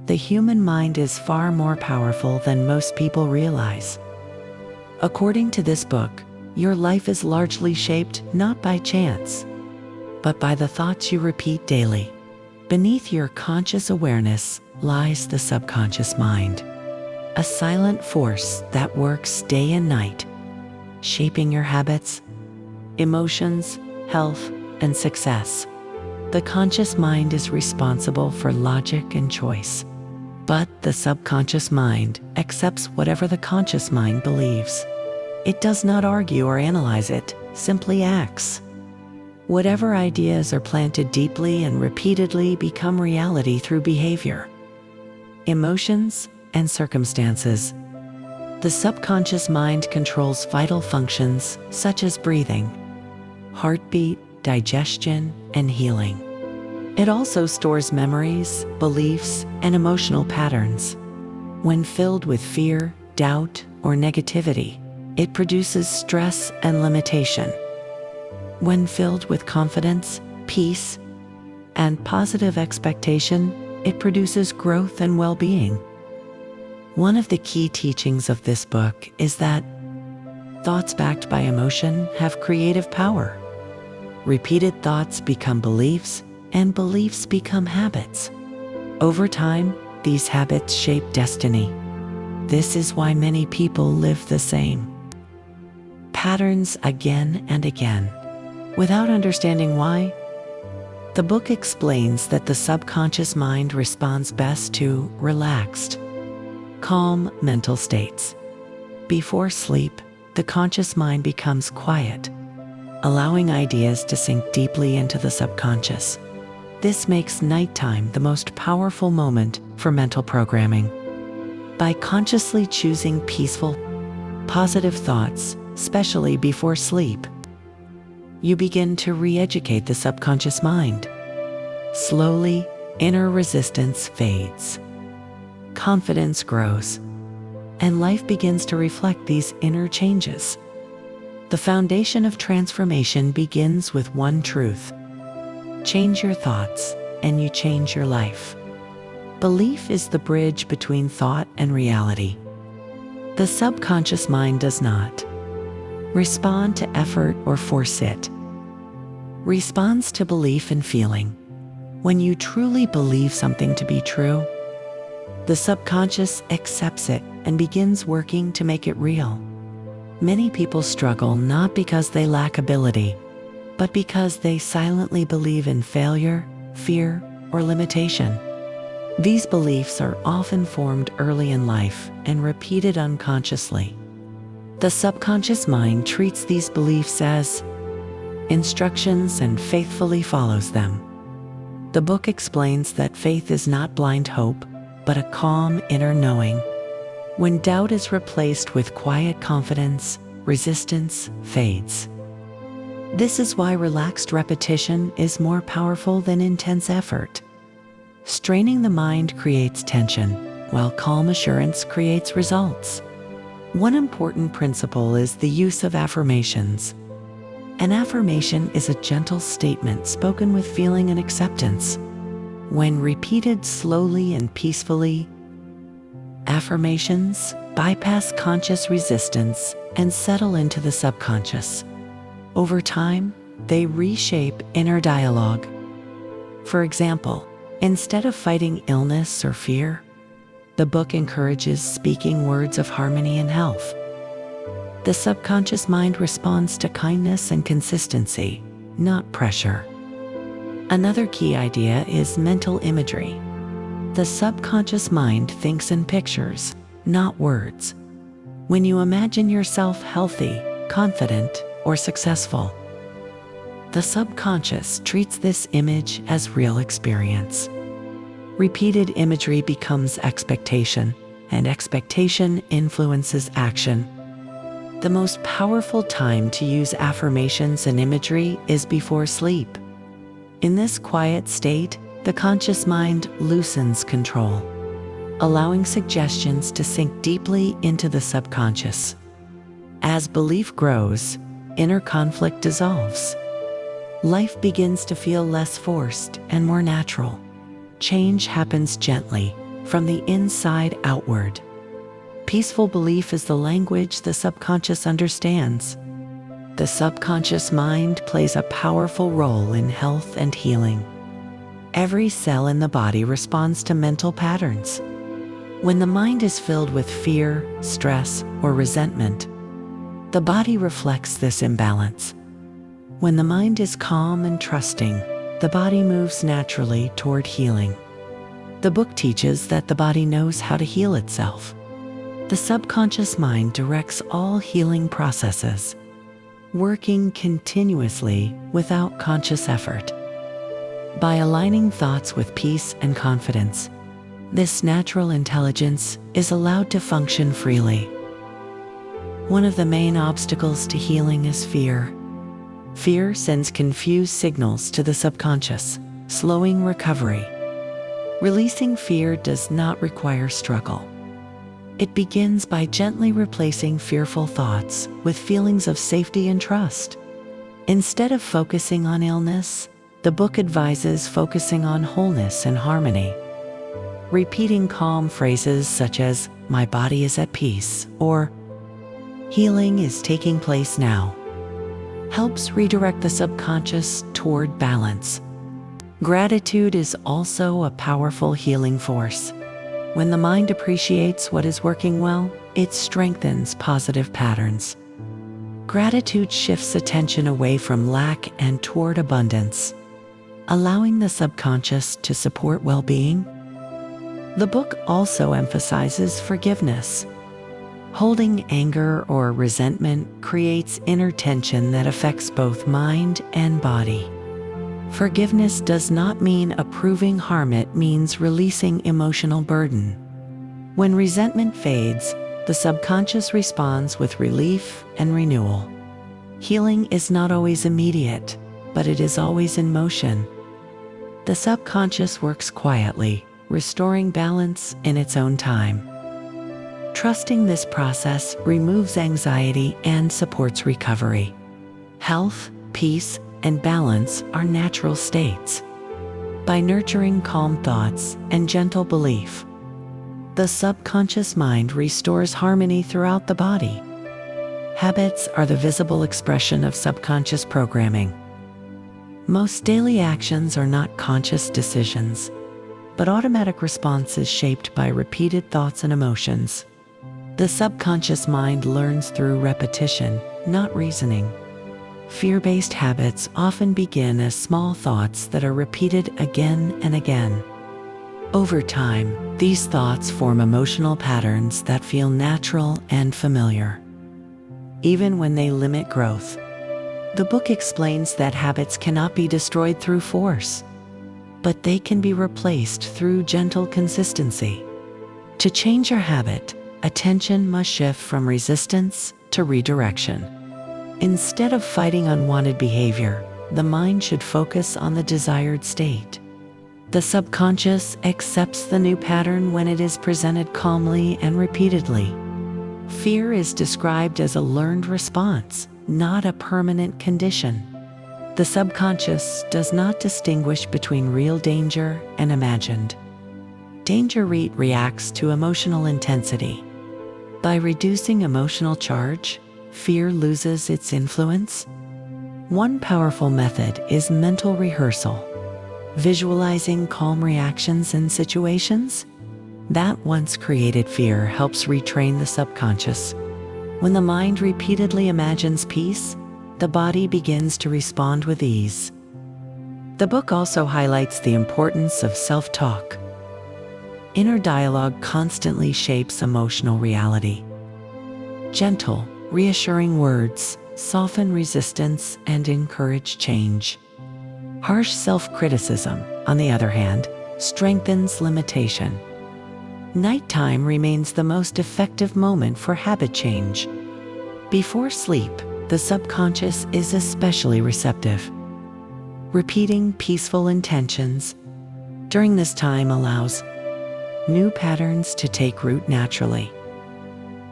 the human mind is far more powerful than most people realize. According to this book, your life is largely shaped not by chance, but by the thoughts you repeat daily. Beneath your conscious awareness lies the subconscious mind, a silent force that works day and night, shaping your habits, emotions, health, and success. The conscious mind is responsible for logic and choice, but the subconscious mind accepts whatever the conscious mind believes. It does not argue or analyze it, simply acts. Whatever ideas are planted deeply and repeatedly become reality through behavior, emotions, and circumstances. The subconscious mind controls vital functions such as breathing, heartbeat, digestion, and healing. It also stores memories, beliefs, and emotional patterns. When filled with fear, doubt, or negativity, it produces stress and limitation. When filled with confidence, peace, and positive expectation, it produces growth and well-being. One of the key teachings of this book is that thoughts backed by emotion have creative power. Repeated thoughts become beliefs, and beliefs become habits. Over time, these habits shape destiny. This is why many people live the same patterns again and again, without understanding why. The book explains that the subconscious mind responds best to relaxed, calm mental states. Before sleep, the conscious mind becomes quiet, allowing ideas to sink deeply into the subconscious. This makes nighttime the most powerful moment for mental programming. By consciously choosing peaceful, positive thoughts, especially before sleep, you begin to re-educate the subconscious mind. Slowly, inner resistance fades, confidence grows, and life begins to reflect these inner changes. The foundation of transformation begins with one truth: change your thoughts, and you change your life. Belief is the bridge between thought and reality. The subconscious mind does not respond to effort or force it. Responds to belief and feeling. When you truly believe something to be true, the subconscious accepts it and begins working to make it real. Many people struggle not because they lack ability, but because they silently believe in failure, fear, or limitation. These beliefs are often formed early in life and repeated unconsciously. The subconscious mind treats these beliefs as instructions and faithfully follows them. The book explains that faith is not blind hope, but a calm inner knowing. When doubt is replaced with quiet confidence, resistance fades. This is why relaxed repetition is more powerful than intense effort. Straining the mind creates tension, while calm assurance creates results. One important principle is the use of affirmations. An affirmation is a gentle statement spoken with feeling and acceptance. When repeated slowly and peacefully, affirmations bypass conscious resistance and settle into the subconscious. Over time, they reshape inner dialogue. For example, instead of fighting illness or fear, the book encourages speaking words of harmony and health. The subconscious mind responds to kindness and consistency, not pressure. Another key idea is mental imagery. The subconscious mind thinks in pictures, not words. When you imagine yourself healthy, confident, or successful, the subconscious treats this image as real experience. Repeated imagery becomes expectation, and expectation influences action. The most powerful time to use affirmations and imagery is before sleep. In this quiet state, the conscious mind loosens control, allowing suggestions to sink deeply into the subconscious. As belief grows, inner conflict dissolves. Life begins to feel less forced and more natural. Change happens gently, from the inside outward. Peaceful belief is the language the subconscious understands. The subconscious mind plays a powerful role in health and healing. Every cell in the body responds to mental patterns. When the mind is filled with fear, stress, or resentment, the body reflects this imbalance. When the mind is calm and trusting, the body moves naturally toward healing. The book teaches that the body knows how to heal itself. The subconscious mind directs all healing processes, working continuously without conscious effort. By aligning thoughts with peace and confidence, this natural intelligence is allowed to function freely. One of the main obstacles to healing is fear. Fear sends confused signals to the subconscious, slowing recovery. Releasing fear does not require struggle. It begins by gently replacing fearful thoughts with feelings of safety and trust. Instead of focusing on illness, the book advises focusing on wholeness and harmony. Repeating calm phrases such as, "My body is at peace," or "Healing is taking place now," helps redirect the subconscious toward balance. Gratitude is also a powerful healing force. When the mind appreciates what is working well, it strengthens positive patterns. Gratitude shifts attention away from lack and toward abundance, allowing the subconscious to support well-being. The book also emphasizes forgiveness. Holding anger or resentment creates inner tension that affects both mind and body. Forgiveness does not mean approving harm, it means releasing emotional burden. When resentment fades, the subconscious responds with relief and renewal. Healing is not always immediate, but it is always in motion. The subconscious works quietly, restoring balance in its own time. Trusting this process removes anxiety and supports recovery. Health, peace, and balance are natural states. By nurturing calm thoughts and gentle belief, the subconscious mind restores harmony throughout the body. Habits are the visible expression of subconscious programming. Most daily actions are not conscious decisions, but automatic responses shaped by repeated thoughts and emotions. The subconscious mind learns through repetition, not reasoning. Fear-based habits often begin as small thoughts that are repeated again and again. Over time, these thoughts form emotional patterns that feel natural and familiar, even when they limit growth. The book explains that habits cannot be destroyed through force, but they can be replaced through gentle consistency. To change your habit, attention must shift from resistance to redirection. Instead of fighting unwanted behavior, the mind should focus on the desired state. The subconscious accepts the new pattern when it is presented calmly and repeatedly. Fear is described as a learned response, not a permanent condition. The subconscious does not distinguish between real danger and imagined. Danger reacts to emotional intensity. By reducing emotional charge, fear loses its influence. One powerful method is mental rehearsal, visualizing calm reactions in situations that once created fear helps retrain the subconscious. When the mind repeatedly imagines peace, the body begins to respond with ease. The book also highlights the importance of self-talk. Inner dialogue constantly shapes emotional reality. Gentle, reassuring words soften resistance and encourage change. Harsh self-criticism, on the other hand, strengthens limitation. Nighttime remains the most effective moment for habit change. Before sleep, the subconscious is especially receptive. Repeating peaceful intentions during this time allows new patterns to take root naturally.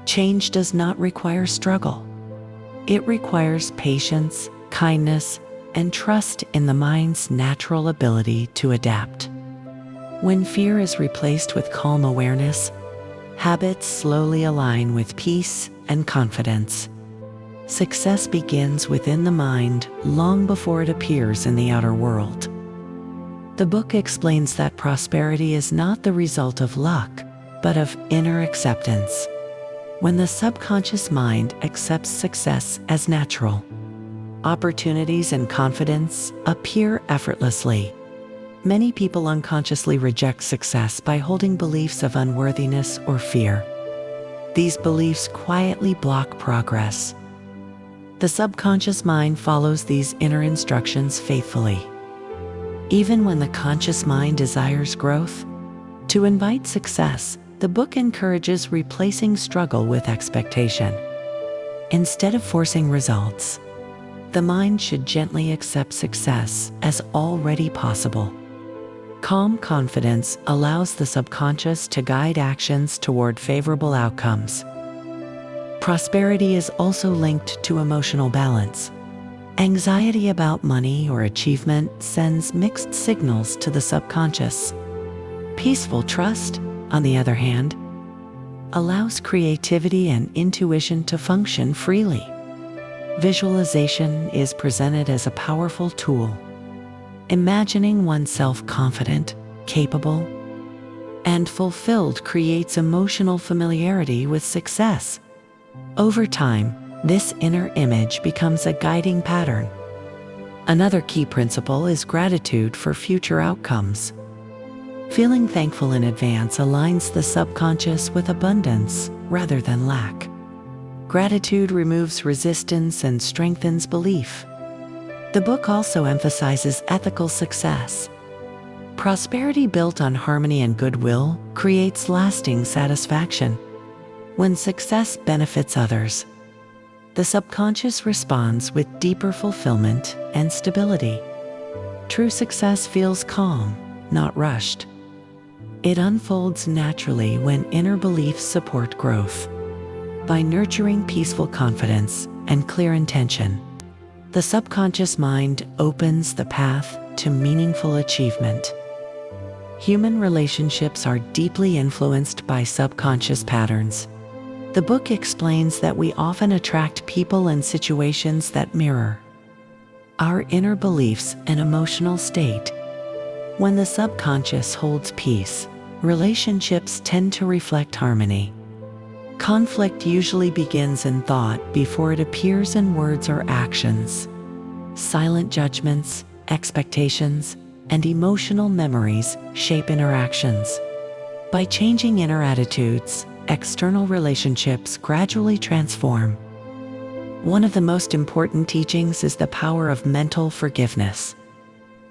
Change does not require struggle. It requires patience, kindness, and trust in the mind's natural ability to adapt. When fear is replaced with calm awareness, habits slowly align with peace and confidence. Success begins within the mind long before it appears in the outer world. The book explains that prosperity is not the result of luck, but of inner acceptance. When the subconscious mind accepts success as natural, opportunities and confidence appear effortlessly. Many people unconsciously reject success by holding beliefs of unworthiness or fear. These beliefs quietly block progress. The subconscious mind follows these inner instructions faithfully. Even when the conscious mind desires growth, to invite success, the book encourages replacing struggle with expectation. Instead of forcing results, the mind should gently accept success as already possible. Calm confidence allows the subconscious to guide actions toward favorable outcomes. Prosperity is also linked to emotional balance. Anxiety about money or achievement sends mixed signals to the subconscious. Peaceful trust, on the other hand, allows creativity and intuition to function freely. Visualization is presented as a powerful tool. Imagining oneself confident, capable, and fulfilled creates emotional familiarity with success. Over time, this inner image becomes a guiding pattern. Another key principle is gratitude for future outcomes. Feeling thankful in advance aligns the subconscious with abundance rather than lack. Gratitude removes resistance and strengthens belief. The book also emphasizes ethical success. Prosperity built on harmony and goodwill creates lasting satisfaction. When success benefits others, the subconscious responds with deeper fulfillment and stability. True success feels calm, not rushed. It unfolds naturally when inner beliefs support growth. By nurturing peaceful confidence and clear intention, the subconscious mind opens the path to meaningful achievement. Human relationships are deeply influenced by subconscious patterns. The book explains that we often attract people and situations that mirror our inner beliefs and emotional state. When the subconscious holds peace, relationships tend to reflect harmony. Conflict usually begins in thought before it appears in words or actions. Silent judgments, expectations, and emotional memories shape interactions. By changing inner attitudes, external relationships gradually transform. One of the most important teachings is the power of mental forgiveness.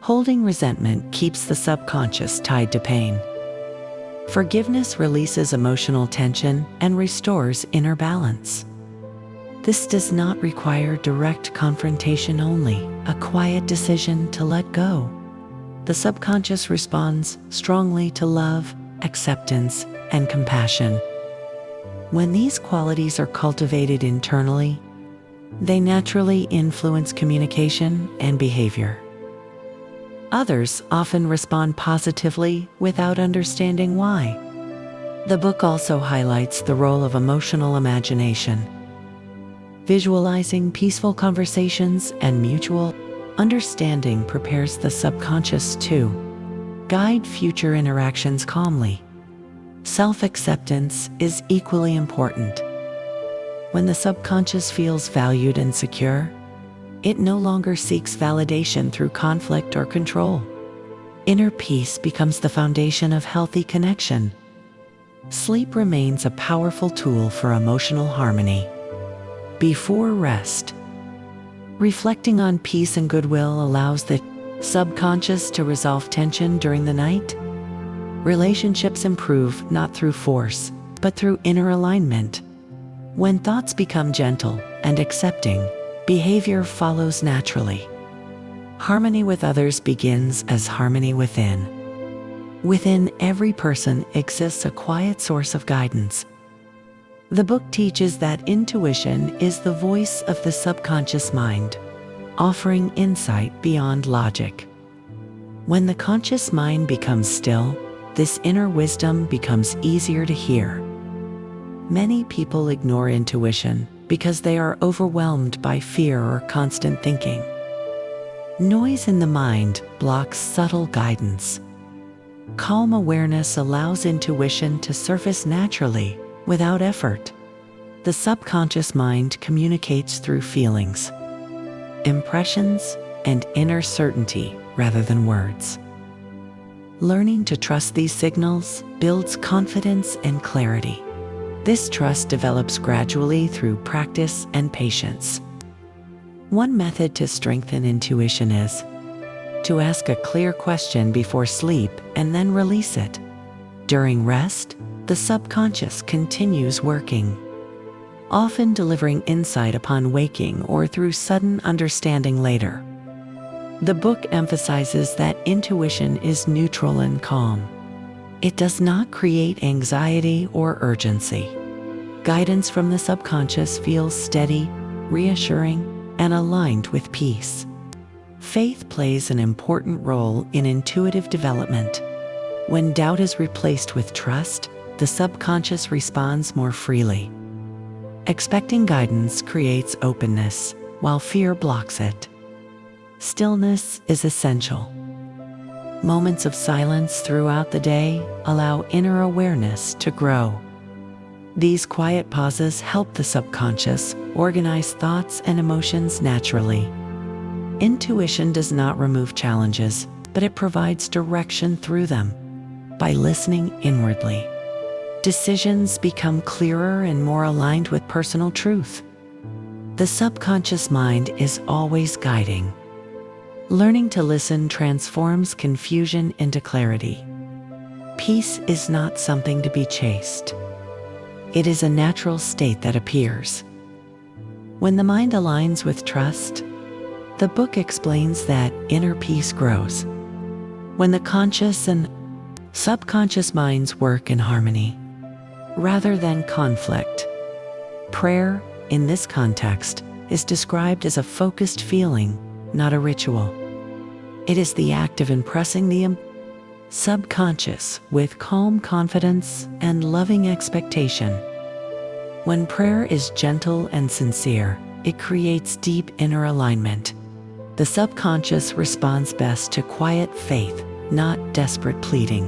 Holding resentment keeps the subconscious tied to pain. Forgiveness releases emotional tension and restores inner balance. This does not require direct confrontation only, a quiet decision to let go. The subconscious responds strongly to love, acceptance, and compassion. When these qualities are cultivated internally, they naturally influence communication and behavior. Others often respond positively without understanding why. The book also highlights the role of emotional imagination. Visualizing peaceful conversations and mutual understanding prepares the subconscious to guide future interactions calmly. Self-acceptance is equally important. When the subconscious feels valued and secure, it no longer seeks validation through conflict or control. Inner peace becomes the foundation of healthy connection. Sleep remains a powerful tool for emotional harmony. Before rest, reflecting on peace and goodwill allows the subconscious to resolve tension during the night. Relationships improve not through force, but through inner alignment. When thoughts become gentle and accepting, behavior follows naturally. Harmony with others begins as harmony within. Within every person exists a quiet source of guidance. The book teaches that intuition is the voice of the subconscious mind, offering insight beyond logic. When the conscious mind becomes still, this inner wisdom becomes easier to hear. Many people ignore intuition because they are overwhelmed by fear or constant thinking. Noise in the mind blocks subtle guidance. Calm awareness allows intuition to surface naturally, without effort. The subconscious mind communicates through feelings, impressions, and inner certainty rather than words. Learning to trust these signals builds confidence and clarity. This trust develops gradually through practice and patience. One method to strengthen intuition is to ask a clear question before sleep and then release it. During rest, the subconscious continues working, often delivering insight upon waking or through sudden understanding later. The book emphasizes that intuition is neutral and calm. It does not create anxiety or urgency. Guidance from the subconscious feels steady, reassuring, and aligned with peace. Faith plays an important role in intuitive development. When doubt is replaced with trust, the subconscious responds more freely. Expecting guidance creates openness, while fear blocks it. Stillness is essential. Moments of silence throughout the day allow inner awareness to grow. These quiet pauses help the subconscious organize thoughts and emotions naturally. Intuition does not remove challenges, but it provides direction through them. By listening inwardly, decisions become clearer and more aligned with personal truth. The subconscious mind is always guiding. Learning to listen transforms confusion into clarity. Peace is not something to be chased. It is a natural state that appears when the mind aligns with trust. The book explains that inner peace grows when the conscious and subconscious minds work in harmony, rather than conflict. Prayer, in this context, is described as a focused feeling, not a ritual. It is the act of impressing the subconscious with calm confidence and loving expectation. When prayer is gentle and sincere, it creates deep inner alignment. The subconscious responds best to quiet faith, not desperate pleading.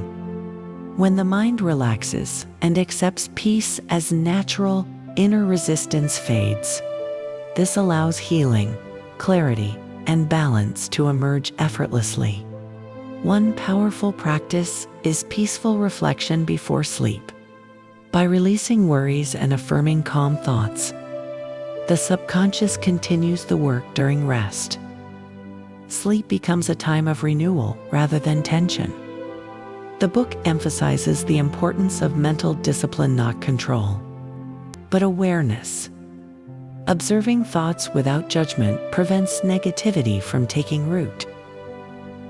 When the mind relaxes and accepts peace as natural, inner resistance fades. This allows healing, clarity, and balance to emerge effortlessly. One powerful practice is peaceful reflection before sleep. By releasing worries and affirming calm thoughts, the subconscious continues the work during rest. Sleep becomes a time of renewal rather than tension. The book emphasizes the importance of mental discipline, not control, but awareness. Observing thoughts without judgment prevents negativity from taking root.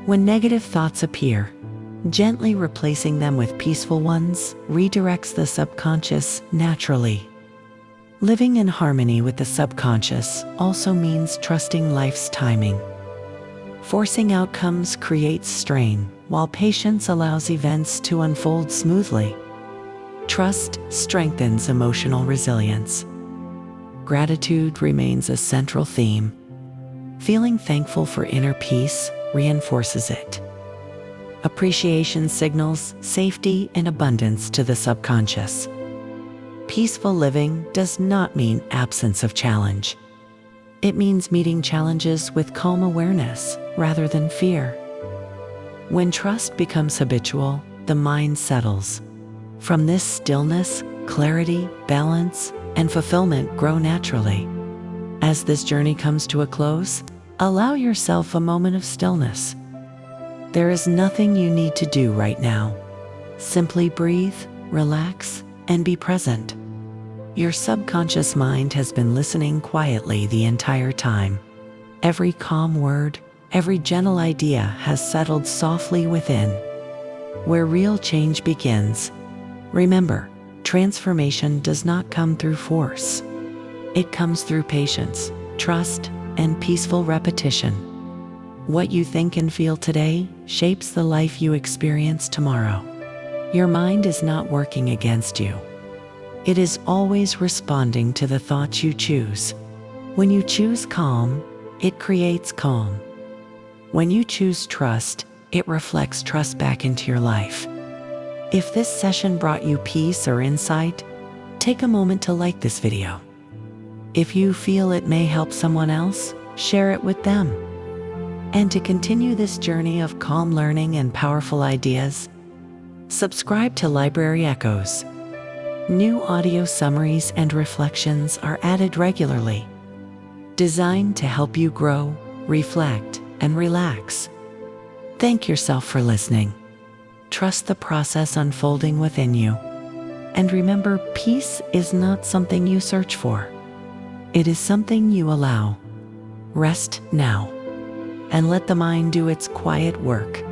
When negative thoughts appear, gently replacing them with peaceful ones redirects the subconscious naturally. Living in harmony with the subconscious also means trusting life's timing. Forcing outcomes creates strain, while patience allows events to unfold smoothly. Trust strengthens emotional resilience. Gratitude remains a central theme. Feeling thankful for inner peace reinforces it. Appreciation signals safety and abundance to the subconscious. Peaceful living does not mean absence of challenge. It means meeting challenges with calm awareness rather than fear. When trust becomes habitual, the mind settles. From this stillness, clarity, balance, and fulfillment grow naturally. As this journey comes to a close, allow yourself a moment of stillness. There is nothing you need to do right now. Simply breathe, relax, and be present. Your subconscious mind has been listening quietly the entire time. Every calm word, every gentle idea has settled softly within. Where real change begins. Remember, transformation does not come through force. It comes through patience, trust, and peaceful repetition. What you think and feel today shapes the life you experience tomorrow. Your mind is not working against you. It is always responding to the thoughts you choose. When you choose calm, it creates calm. When you choose trust, it reflects trust back into your life. If this session brought you peace or insight, take a moment to like this video. If you feel it may help someone else, share it with them. And to continue this journey of calm learning and powerful ideas, subscribe to Library Echoes. New audio summaries and reflections are added regularly, designed to help you grow, reflect, and relax. Thank yourself for listening. Trust the process unfolding within you. And remember, peace is not something you search for. It is something you allow. Rest now, and let the mind do its quiet work.